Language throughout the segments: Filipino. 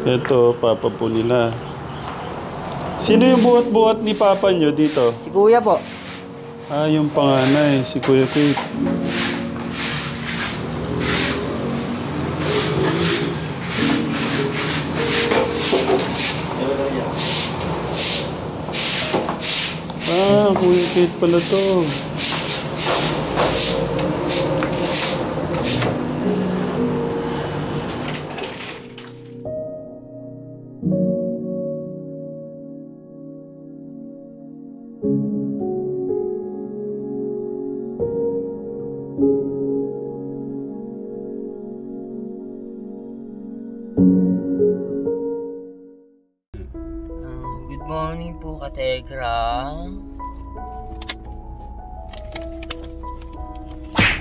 Ito, papa po nila. Sino yung buhat-buhat ni papa nyo dito? Si Kuya po. Ah, yung panganay, si Kuya Kate. Ah, Kuya Kate pala to. Good morning po, Kategra.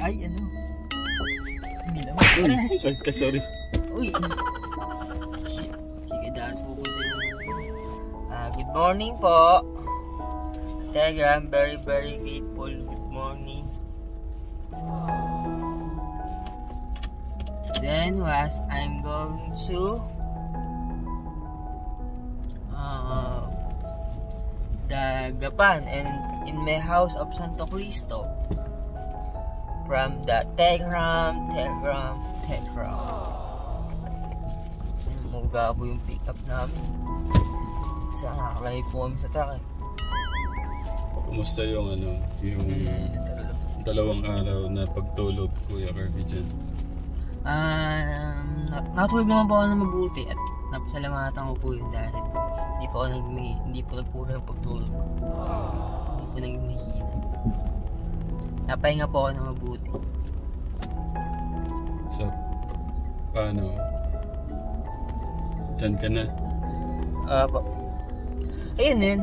Ay, ano? Hindi naman. Ay, sorry. Uy! Shit. Sige, Dars, pupunta yung... good morning po. Kategra, I'm very, very grateful. Good morning. Then, I'm going to... Dagapan and in my house of Santo Cristo from the Tegram. Muga po yung pick up namin. Sa nakakalay po kami sa truck. Kumusta yung yung dalawang araw na pagtulog, Kuya Kirby dyan? Natulog naman po ako na mabuti at napasalamatan ko po yun dahil hindi po nagkulang pagtulog. Hindi po naging mahina. Napahinga po ako na mabuti. So, paano? Diyan ka na? Po. Ayun yun.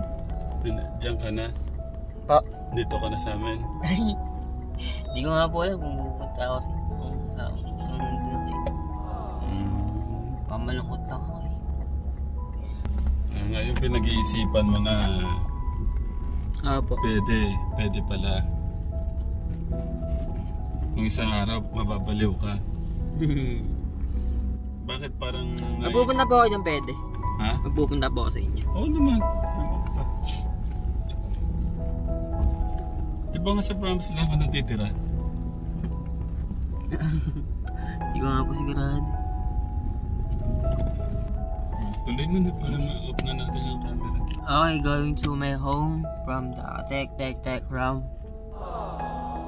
Diyan ka na? Po. Dito ka na sa amin? Hindi ko nga po alam kung pupunta ako sa pamalungkot lang ako eh. Ngayon pinag-iisipan mo na po. Pwede pala. Kung isang araw, mababaliw ka. Bakit parang... Magpupunta po ako dyan, pwede. Ha? Magpupunta po ako sa inyo. Oo naman. Di ba nga sa promise lang ako natitira? Hindi ko nga po sigurado. Tuloy mo na para ma-off na natin yung camera. Okay, going to my home from the Tech round.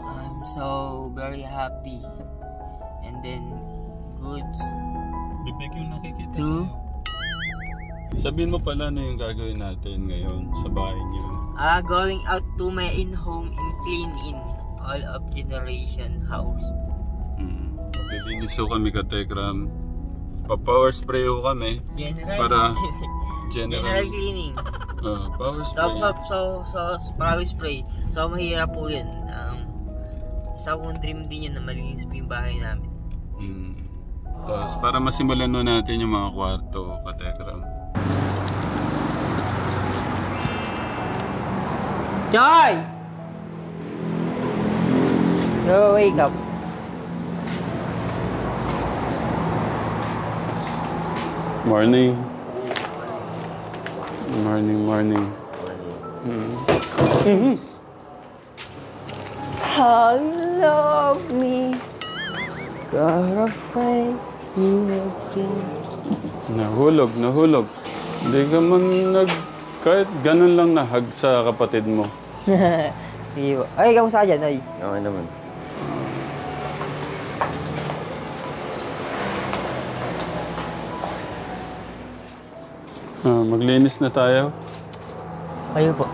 I'm so very happy. And then, goods. Bibig yung nakikita Two. sa'yo. Sabihin mo pala na yung gagawin natin ngayon sa bahay niyo. Going out to my in-home and clean in all of generation house. Lilinis ho kami ka Tegram. Pa-power spray ho kami. Para General cleaning. Power spray. So, power spray. So, mahirap po yun. Isa kong dream din yun na malinis po yung bahay namin. Tapos, para masimulan nun natin yung mga kwarto, Kategram. Joy! So, wake up. Morning. Morning. How you love me, got afraid you again. Nahulog. Hindi ka man kahit ganun lang nahag sa kapatid mo. Ay, kamusta ka dyan, ay? Okay naman. Maglinis na tayo. Kayo po.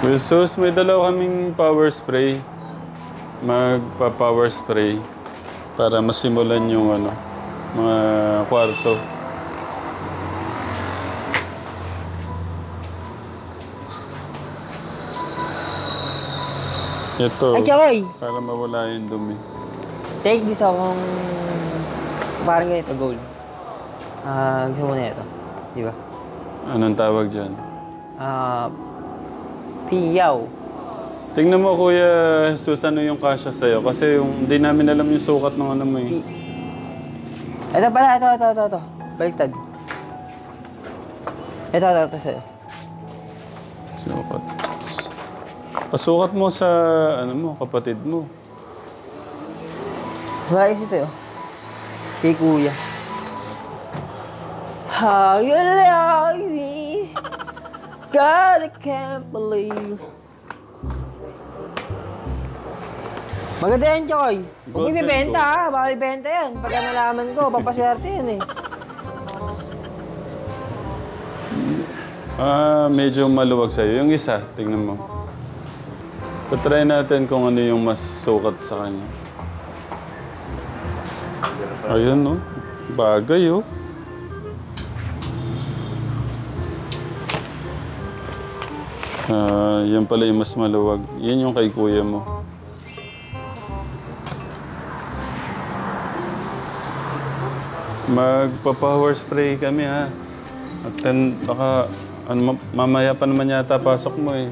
Wilsos, may dalaw kaming power spray. Magpa-power spray para masimulan yung mga kwarto. Ito, Ay, Choy! para mawala yung dumi. Take this akong parang ganito, gold. Gusto mo na ito. Di ba? Anong tawag dyan? Piyaw. Tingnan mo, Kuya Jesus, ano yung kasya sa'yo? Kasi hindi namin alam yung sukat ng ano mo eh. Ito pala, ito. Baliktad. Ito sa'yo. Sukat. Pasukat mo sa, kapatid mo. Maayos ito yun. Kay kuya. How you love me, God, I can't believe. Maganda yan, Choy. Huwag mo ibibenta ha, baka ibenta yan. Pagka nalaman ko, papaswerte yan eh. Medyo maluwag sa'yo. Yung isa, tingnan mo. Patry natin kung ano yung mas sukat sa kanya. Ayun, no? Bagay, oh. Yan pala yung mas maluwag. Yan yung kay kuya mo. Magpa-power spray kami, ha? At 10, baka, mamaya pa naman yata pasok mo, eh.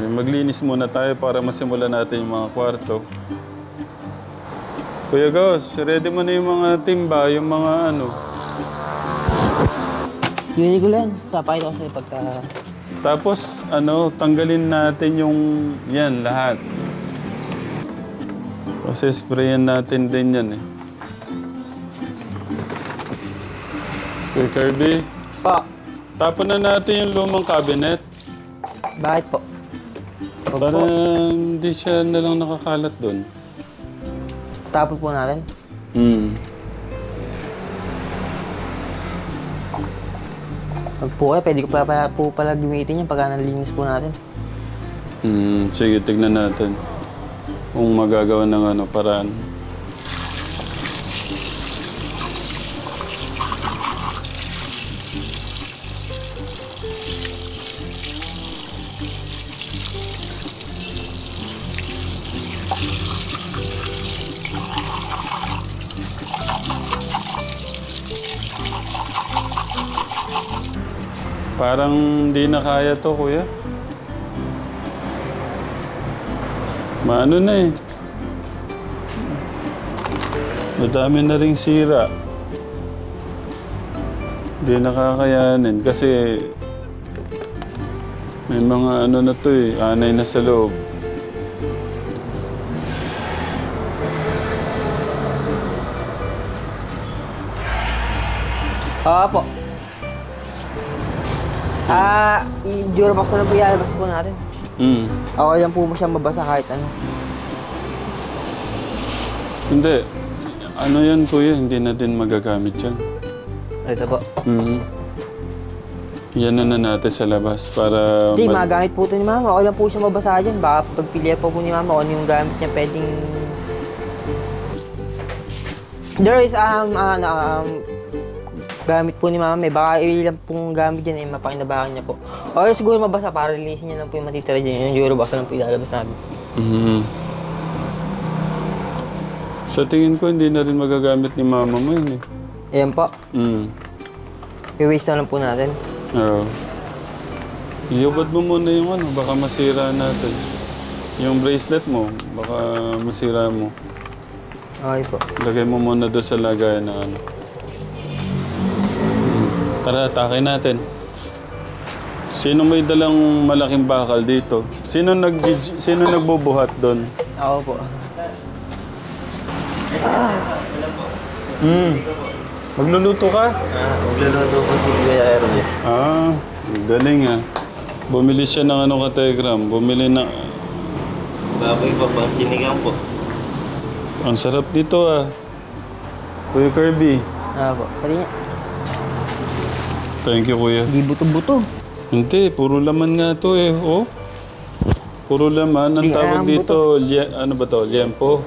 Maglinis muna tayo para masimulan natin yung mga kwarto. Kuya Gauss, ready mo na yung mga timba, yung mga Yun ko lang. Tapay ko sa'yo pagka... Tapos, tanggalin natin yung yan, lahat. Kasi sprayan natin din yan, eh. Kuya Kirby, Po. tapon na natin yung lumang cabinet. Bakit po? Para hindi siya nalang nakakalat doon. Tapon po natin. Pag po pwede ko pala gamitin yan pagka nalinis po natin. Sige, tignan natin. Kung magagawa ng paraan. Parang di na kaya to, kuya. Maano na eh. Madami na ring sira. Di nakakayanin kasi may mga na to eh, anay na sa loob. Po. I-Durabox na lang po ilalabas po natin. Okay lang po mo siya mabasa kahit ano. Hindi. Ano yan, kuya? Hindi na din magagamit yan. Ito po. Yan na natin sa labas para... Hindi, magagamit po ito ni Mama. Okay lang po siya mabasa dyan. Baka pagpilihan po ni Mama kung ano yung gamit niya pwedeng... There is, gamit po ni Mama, may baka ilang pong gamit dyan, mapakinabakan niya po. O siguro mabasa para linisin niya lang po yung matitira dyan. Yung Eurobox lang po ilalabas namin. Sa tingin ko, hindi na rin magagamit ni Mama mo yun eh. Ayan po. I-waste na lang po natin. Oo. Iubad mo muna yung baka masira natin. Yung bracelet mo, baka masira mo. Okay po. Lagay mo muna doon sa lagayan na Tara, atake natin. Sino may dalang malaking bakal dito? Sino nagbubuhat doon? Ako po. Magluluto ka? Magluluto po si Kuya Erwin. Galing ah. Bumili siya ng ka-telegram. Bumili na... Baboy pa pa, sinigang po. Ang sarap dito ah. Kuya Kirby. Po. Pati niya. Thank you, kuya. Di buto-buto. Hindi, puro laman nga to eh. Oh. Puro laman. Ang tawag dito, ano ba to? Liempo.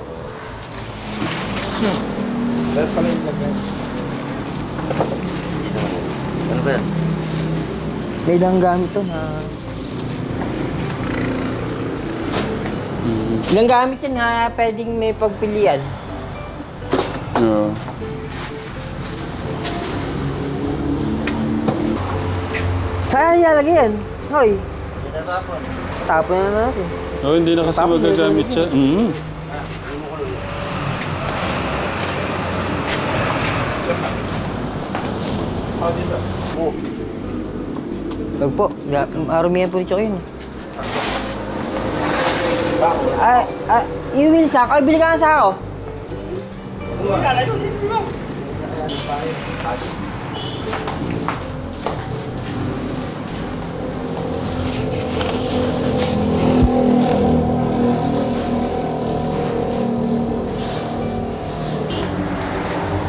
Ano ba yan? May ilang gamit to na... Ilang gamit yan na pwedeng may pagpilian. Oo. Saan ilalagay yan? Hoy. Tapon na natin. Hindi na kasi magagamit siya. Wag po. Arumihan po rin siya yun. Yung will sack. Ay, bili ka ng sako.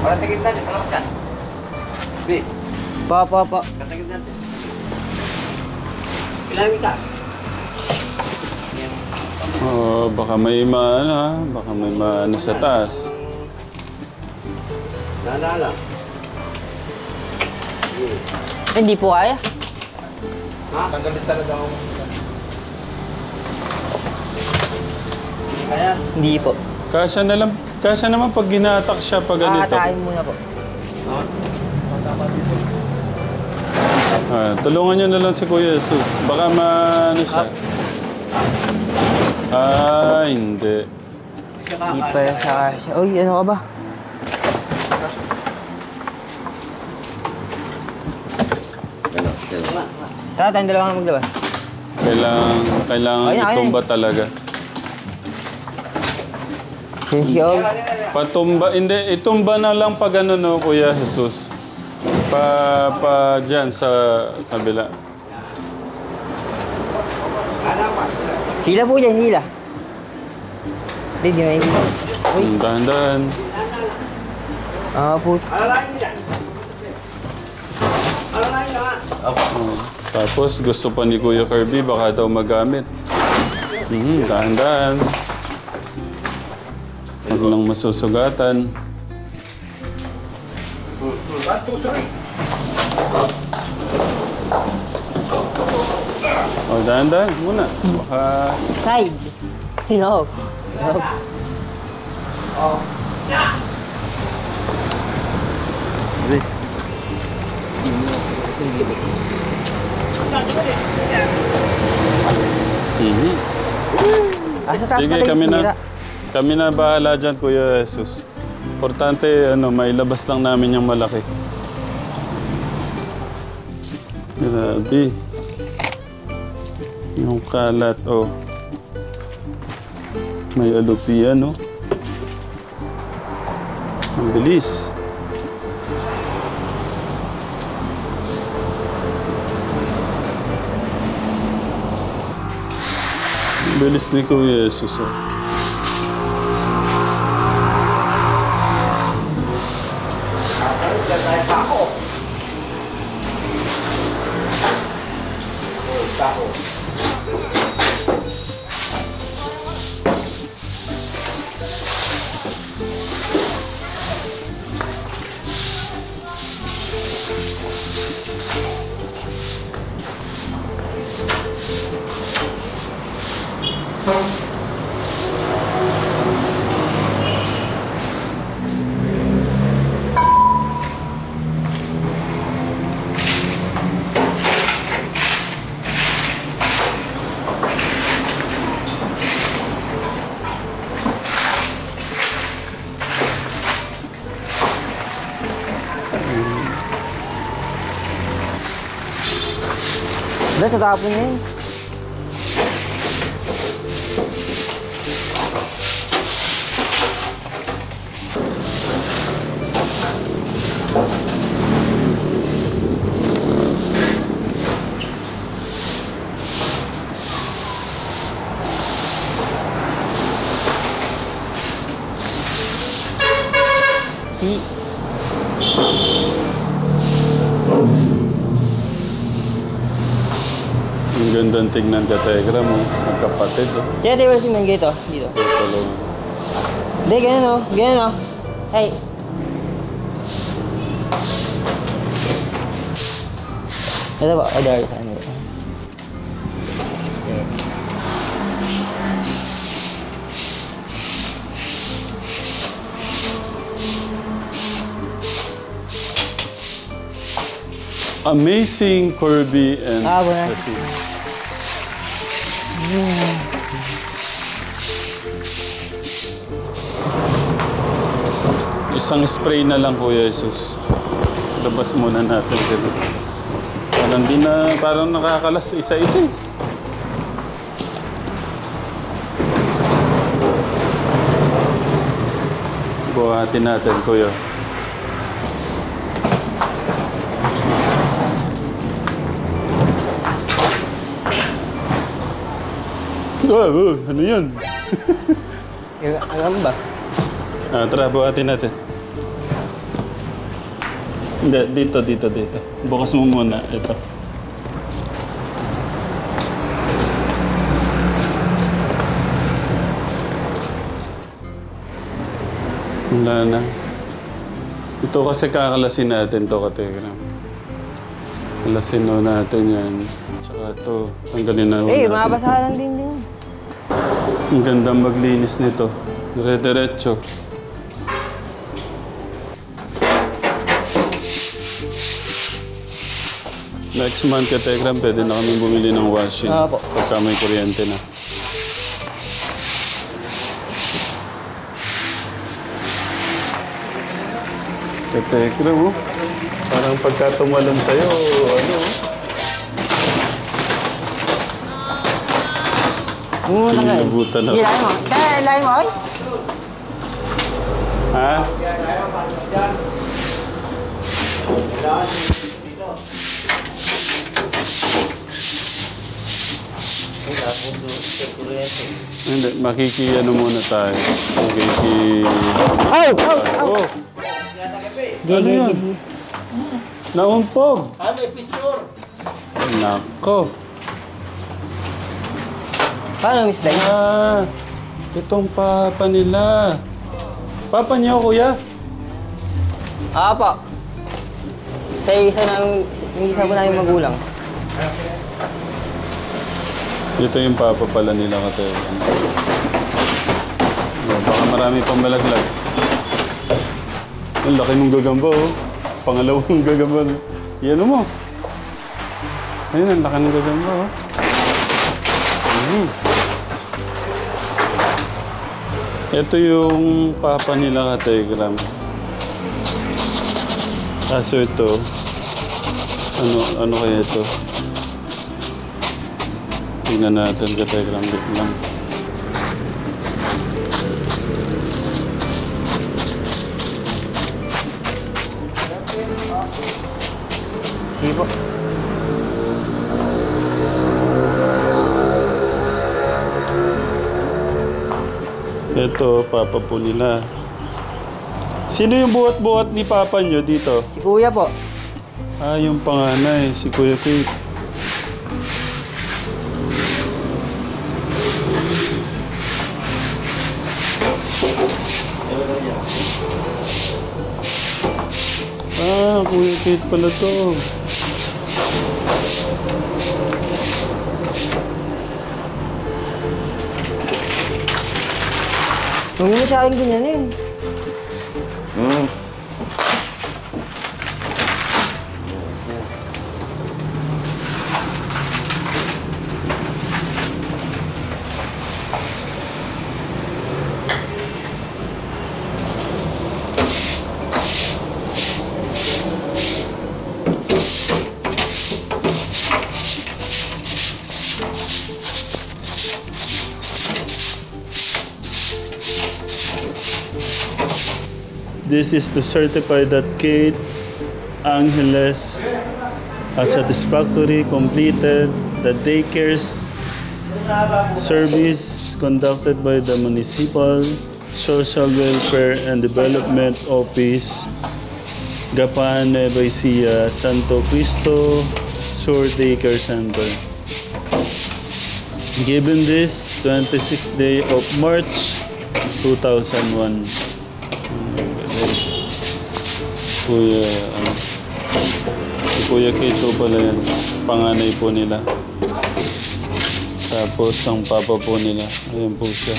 Parang tigil natin, parang dyan. Bi, Pa. katagil natin. Ilami ka. Oh, baka may maano ha. Baka may maano sa taas. Naalala. Hindi po kaya. Ha? Tanggalin talaga ako. Kaya? Hindi po. Kasya naman pag ginatak siya pag ganito. Kakatain muna po. Tulungan niyo na lang si Kuya Jesus. Baka maano siya. Hindi. Hindi pa sa kasya. Uy, ano ka ba? Tara, tayong dalawa nga maglabas. Kailangan Ayun. itumba talaga. Sige, oh. Patumba, hindi, itumba na lang pag ano no, Kuya Jesus. Pa dyan sa kabila. Hila po dyan, hila. Hindi may hila. Uy, Dahan-dahan. po. Tapos gusto pa ni Kuya Kirby, baka daw magamit. Dahan-dahan. Huwag lang masusugatan. Dahan-dahan muna. Baka... Side. No. Sa taas Sige, pala yung sinira. kami na bahala dyan, Kuya Jesus. Importante, mailabas lang namin yung malaki. Grabe. Yung kalat, oh. May alupian, oh. Ang bilis. Ang bilis ni Kuya Jesus, oh. Dahil tatapon niya yun. Ang gandang tignan ka, Tegra mo. Magkapatid, oh. Kaya tayo si Mengge ito. Dito. Hindi, ganyan o. Ganyan o. Hey. Ito ba? O, there. Ano ba? Amazing Kirby and Wala. Isang spray na lang, Kuya Jesus. Labas muna natin sila. Parang nakakalas isa-isa eh. Buhatin natin, kuya. Ano yan? Alam ba? Tara, buhatin natin. Hindi, dito. Bukas mo muna. Ito. Wala na. Ito kasi kakalasin natin to, kategram. Kalasin na natin yan. Tsaka ito, tanggalin na natin. Mabasahan din. Ang ganda maglinis nito. Dire-diretso. Next month, kategram, pwede na kami bumili ng washing. Opo. Pagka may kuryente na. Kategram, oh. Parang pagka tumalon sa'yo, ano, Inabutan ako. Ilay mo. Ilay mo, ay. Ha? Hindi, ano muna tayo. Oh! Gano'n yan? Naumpog! May picture. Nako! Paano, Miss Day? Itong papa nila. Papa niyo, kuya? Po. Isa po namin magulang. Ito yung papa pala nila, kategram. Baka marami pang malaglag. Ang laki ng gagamba, oh. Pangalawang gagamba. Yan mo. Ayun, ang laki ng gagamba, oh. Ito yung papa nila, kategram. Kaso ito, ano kaya ito? Tingnan natin, kategram, lang. Hindi po. Ito, papa po nila. Sino yung buhat-buhat ni papa nyo dito? Si Kuya po. Yung panganay, si Kuya Kate. Kuya Kate pala to. Huwag mo siya aking ganyanin. This is to certify that Kate Angeles has satisfactorily completed the daycare service conducted by the Municipal Social Welfare and Development Office, Gapan, Nueva Ecija, Santo Cristo Sur Daycare Center. Given this 26th day of March 2001. Kuya, si Kuya Kito pala yan. Panganay po nila. Tapos ang papa po nila. Ayan po siya.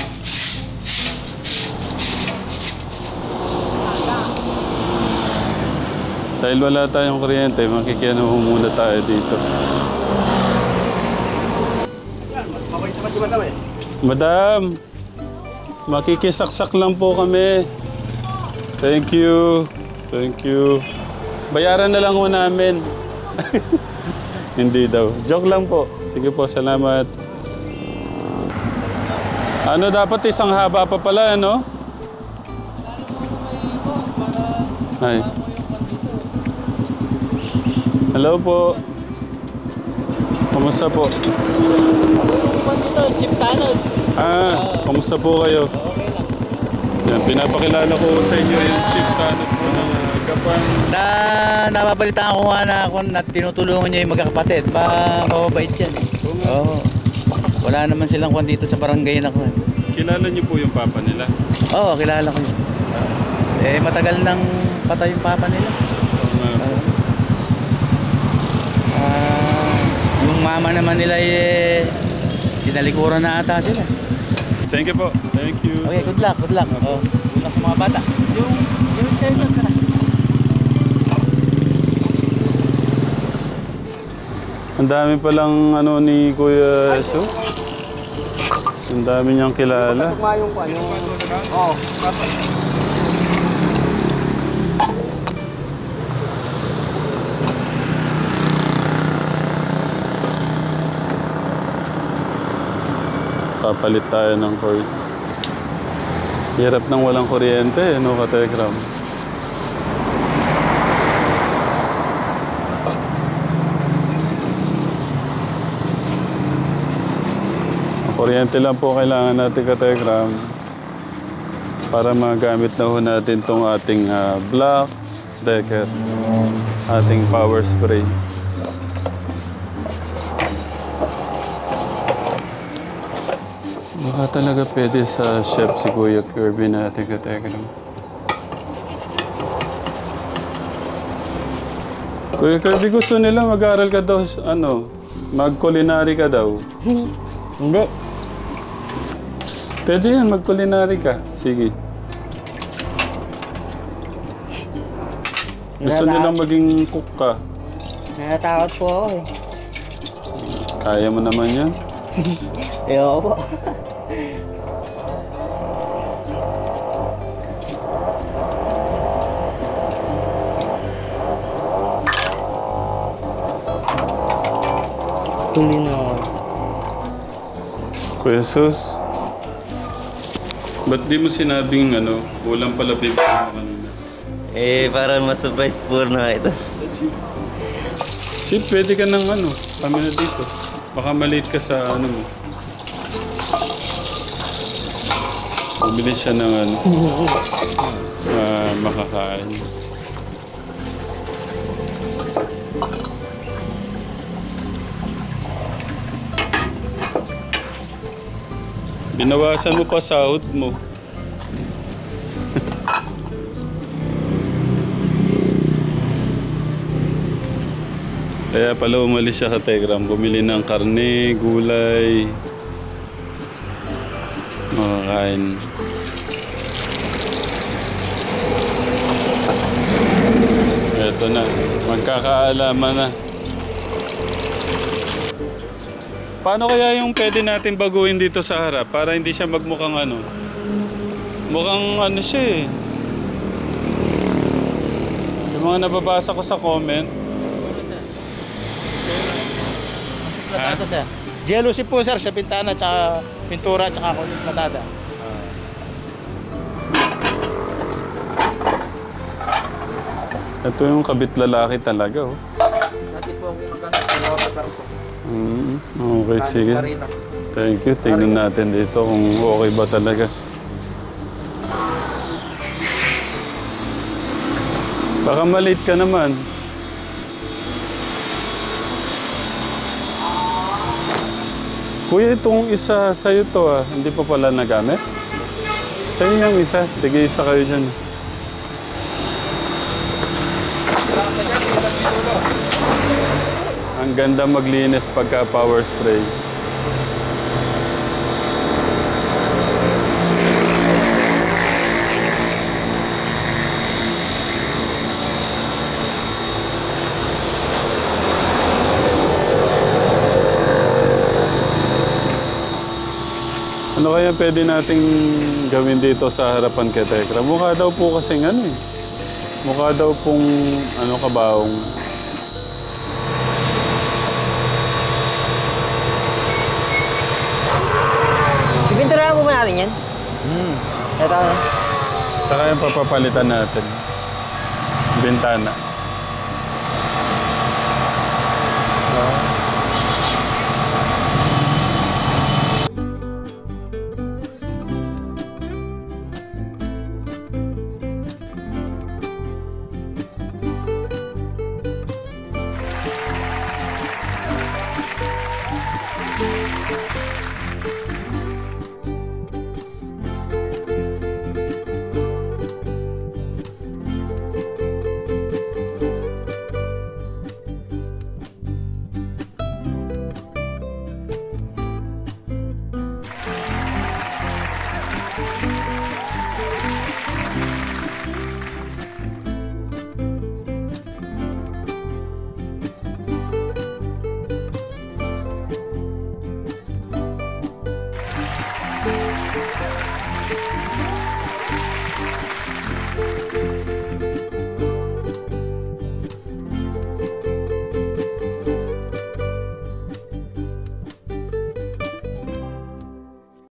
Dahil wala tayong kuryente, makikiano muna tayo dito. Madam, makikisaksak lang po kami. Thank you. Thank you. Bayaran na lang ho namin. Hindi daw. Joke lang po. Sige po, salamat. Ano dapat isang haba pa pala, ano? Ay. Hello po. Kumusta po? Kumusta po kayo? Yan, pinapakilala ko sa inyo yung chief tanod po ng Gapan. Napapalitaan ko nga na tinutulungan niya yung magkakapatid. Mababait yan. Oo. Wala naman silang kwan dito sa barangay na kwan. Kilala niyo po yung papa nila? Oo, kilala ko yun. Matagal nang patay yung papa nila. Yung mama naman nila dinalikuran na ata sila. Thank you po. Thank you. Okay, good luck. Good luck sa mga bata. Yung station ka na. Ang dami palang ano ni Kuya Eso. Ang dami niyang kilala. Oo. Papalit tayo ng cord. Hirap nang walang kuryente, no, Katekram? Kuryente lang po kailangan natin, Katekram, para magamit na ho natin tong ating black decker, ating power spray. Baka talaga pwede sa chef si Kuya Kirby natin, Katekram. Kuya Kirby, gusto nila mag-aral ka daw, mag-culinary ka daw. Hindi. Pwede yan, mag-culinary ka. Sige. Gusto nilang maging cook ka. Natatakot po ako eh. Kaya mo naman yan. Ayoko po. Tuloy na ako. Kuya Sus, ba't di mo sinabing ulam pala bibig mo kanina? Para ma-surprise po na ito. Chip, pwede ka ng kami na dito. Baka malate ka sa mo. Bumili siya ng makakain. Binawasan mo pa sahod mo. Kaya pala umalis siya, Katekram. Bumili ng karne, gulay, makakain. Eto na, magkakaalaman na. Paano kaya yung pwede natin baguhin dito sa harap para hindi siya magmukhang mukhang siya eh. Yung mga nababasa ko sa comment. Platada siya. Jealousy po sir sa bintana, tsaka pintura, tsaka platada. Ito yung kabit lalaki talaga, oh. Dati po akong magkakaroon po. Okay, sige. Thank you. Tingnan natin dito kung okay ba talaga. Baka malate ka naman. Kuya, itong isa sa'yo to hindi pa pala nagamit? Sa'yo yung isa. Tigay isa kayo dyan. Ang ganda maglinis pagka power spray. Ano kaya pwede nating gawin dito sa harapan kay Tekram? Mukha daw po kasing Mukha daw pong kabaong. Ibinturahan mo ba natin yan? Ito. Tsaka yung papapalitan natin. Bintana.